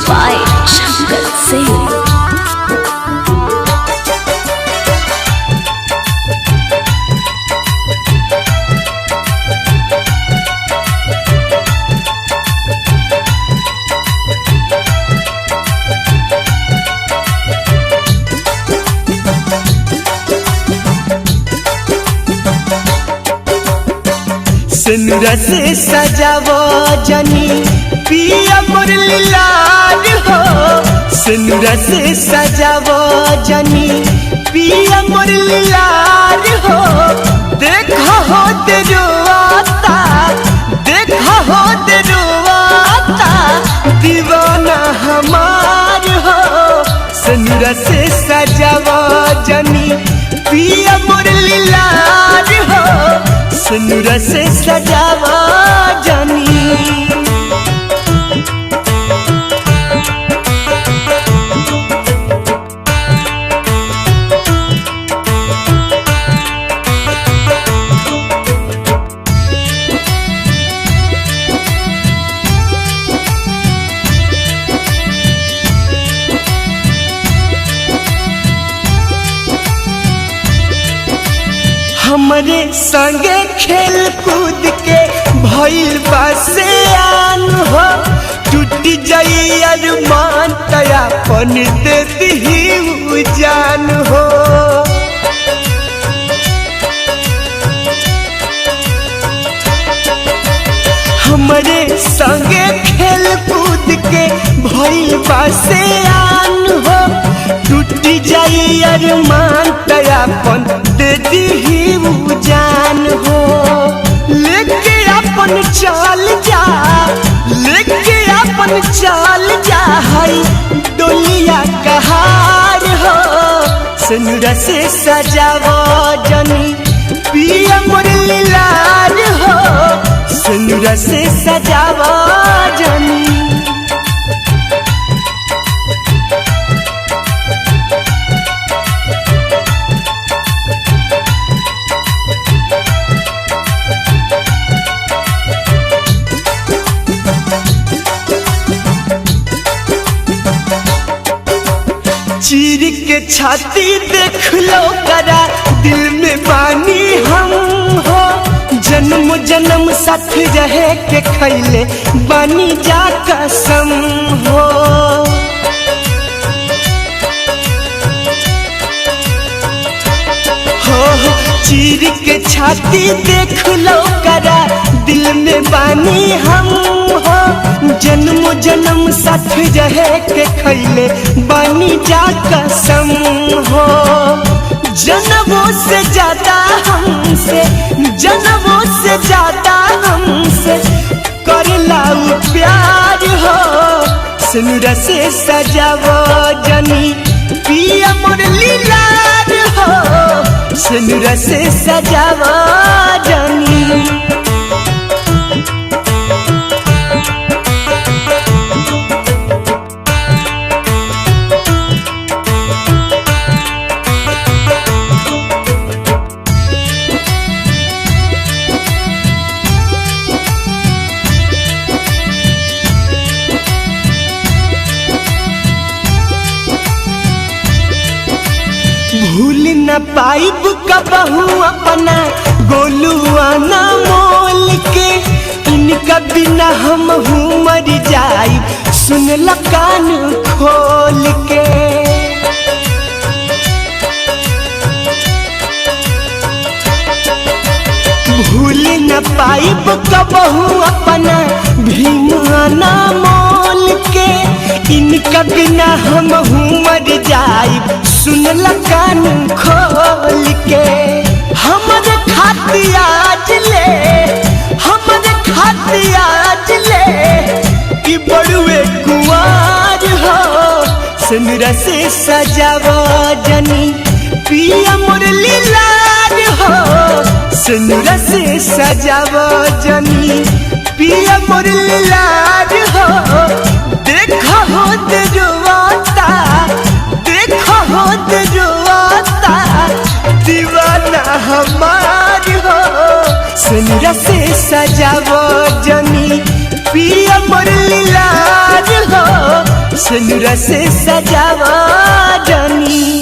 by Shankar Singh. सिनुरा से सजावो जनी पिया मुरली लाल हो। सिनुरा से सजावो जनी पिया मुरली लाल हो। देखा हो तेरुआता, देखा हो तेरुआता दीवाना हमार हो। सिनुरा से सजावो जनी पिया मुरली लाल हो। सिनुरा से सजावा जानी। हमरे संगे खेल कूद के भइल बासे आन हो। टूट जाई अरमान तया पन दे दी जान हो। हमरे संगे खेल कूद के भइल बासे आन हो। टूट जाई अरमान तया पन दे दी जान हो। लेके अपन चाल जा, लेके अपन चाल जा हई डोलिया कहार हो। सिनुरा से सजावो जनी पिया मुरली लाल हो। सिनुरा से सजावो जनी। चीर के छाती देख लो करा दिल में बानी हम हो। जन्म जन्म साथ रहे के खैले बानी जा कसम हो। चीर के छाती देख लो करा दिल में बानी हम हो। जन्म जन्म साथ रहे के खैले बानी जा कसम हो। जन्मों से ज्यादा हमसे, जन्मों से ज्यादा हमसे करला प्यार हो। सिनुरा से सजावो जनी पिया मुरली लाल हो। सिनुरा से सजावो जनी। भूल न पाइब कबहू अपना गोलुआ ना मोल के। इनका बिना हम मर जाई सुन ल कान खोल के। भूल न पाइब कबहू अपना भीमा ना मोल के। इनका बिना हम मर जाई सुन ल कान खोल के। हमरे खातिर आज ले, हमरे खातिर आज ले कि बड़ुए कुंवार हो। सिनुरा से सजावो जनी पिया मुरली लाल हो। सिनुरा से सजावो जनी पिया मुरली लाल हो। देखा हो तेरुआता, देखा हो तेरुआता दीवाना हमार हो। सिनुरा से सजावो जनी पिया मुरली लाल हो। सिनुरा से सजावा जानी।